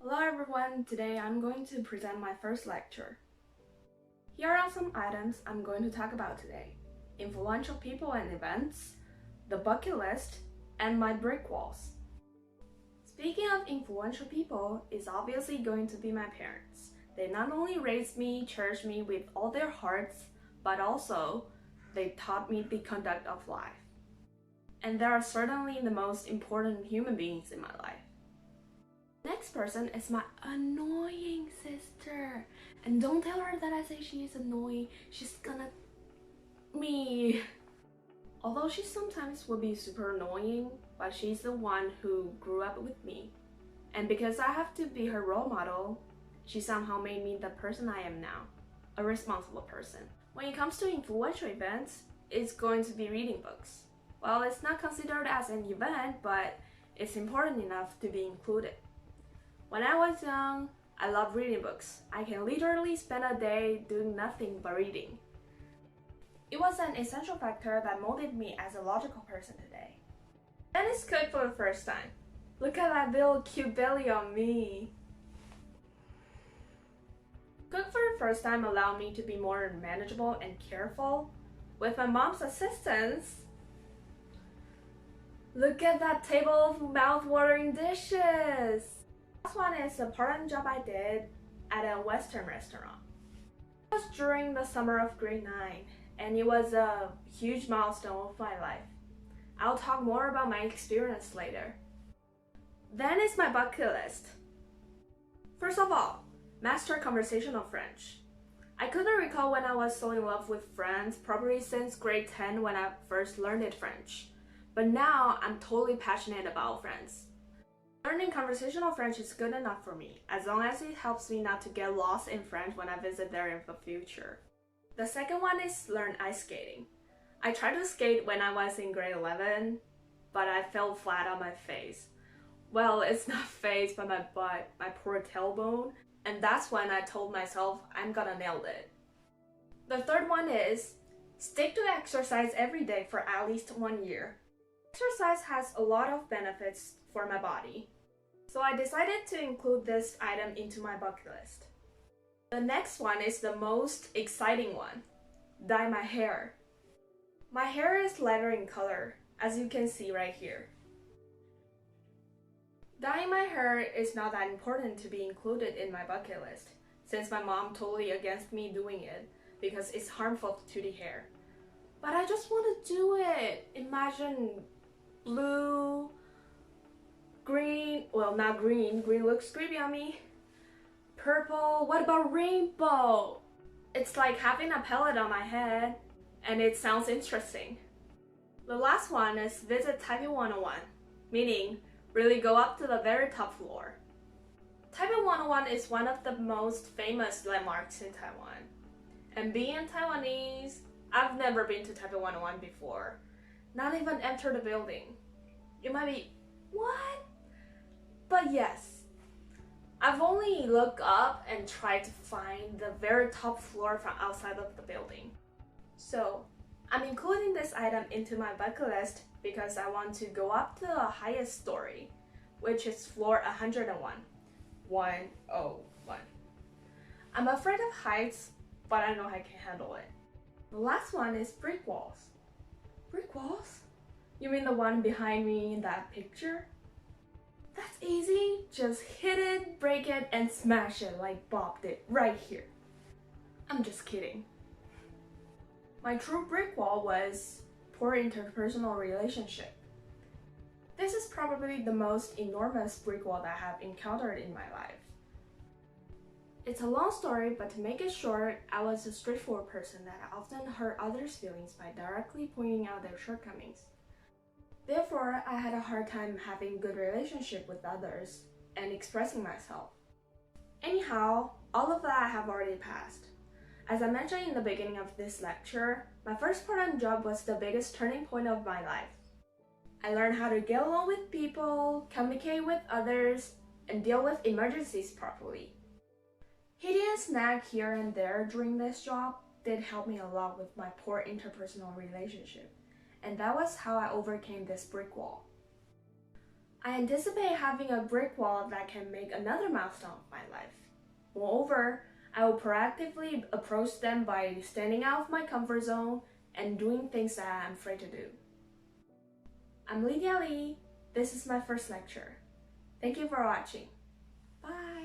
Hello everyone, today I'm going to present my first lecture. Here are some items I'm going to talk about today: influential people and events, the bucket list, and my brick walls. Speaking of influential people, it's obviously going to be my parents. They not only raised me, cherished me with all their hearts, but also they taught me the conduct of life. And they are certainly the most important human beings in my life. Next person is my annoying sister. And don't tell her that I say she is annoying. She's gonna me. Although she sometimes will be super annoying, but she's the one who grew up with me. And because I have to be her role model, she somehow made me the person I am now, a responsible person. When it comes to influential events, it's going to be reading books. Well, it's not considered as an event, but it's important enough to be included. When I was young, I loved reading books. I can literally spend a day doing nothing but reading. It was an essential factor that molded me as a logical person today. Then it's cooked for the first time. Look at that little cute belly on me. Cook for the first time allowed me to be more manageable and careful. With my mom's assistance, look at that table of mouth-watering dishes. Last one is a part-time job I did at a Western restaurant. It was during the summer of grade 9, and it was a huge milestone of my life. I'll talk more about my experience later. Then is my bucket list. First of all, master conversational French. I couldn't recall when I was so in love with French, probably since grade 10 when I first learned French. But now I'm totally passionate about French. Learning conversational French is good enough for me, as long as it helps me not to get lost in French when I visit there in the future. The second one is learn ice skating. I tried to skate when I was in grade 11, but I fell flat on my face. Well, it's not face, but my butt, my poor tailbone, and that's when I told myself I'm gonna nail it. The third one is stick to exercise every day for at least 1 year. Exercise has a lot of benefits for my body, so I decided to include this item into my bucket list. The next one is the most exciting one: dye my hair. My hair is lighter in color, as you can see right here. Dyeing my hair is not that important to be included in my bucket list, since my mom totally against me doing it because it's harmful to the hair. But I just want to do it. Imagine blue, green, well, not green, green looks creepy on me. Purple, what about rainbow? It's like having a pellet on my head, and it sounds interesting. The last one is visit Taipei 101, meaning really go up to the very top floor. Taipei 101 is one of the most famous landmarks in Taiwan. And being Taiwanese, I've never been to Taipei 101 before. Not even enter the building. You might be, what? But yes, I've only looked up and tried to find the very top floor from outside of the building. So I'm including this item into my bucket list because I want to go up to the highest story, which is floor 101. 101. I'm afraid of heights, but I know I can handle it. The last one is brick walls. Brick walls? You mean the one behind me in that picture? That's easy. Just hit it, break it, and smash it like Bob did right here. I'm just kidding. My true brick wall was poor interpersonal relationship. This is probably the most enormous brick wall that I have encountered in my life. It's a long story, but to make it short, I was a straightforward person that often hurt others' feelings by directly pointing out their shortcomings. Therefore, I had a hard time having good relationship with others and expressing myself. Anyhow, all of that I have already passed. As I mentioned in the beginning of this lecture, my first part-time job was the biggest turning point of my life. I learned how to get along with people, communicate with others, and deal with emergencies properly. Hitting a snag here and there during this job did help me a lot with my poor interpersonal relationship, and that was how I overcame this brick wall. I anticipate having a brick wall that can make another milestone of my life. Moreover, I will proactively approach them by standing out of my comfort zone and doing things that I'm afraid to do. I'm Lydia Lee. This is my first lecture. Thank you for watching. Bye!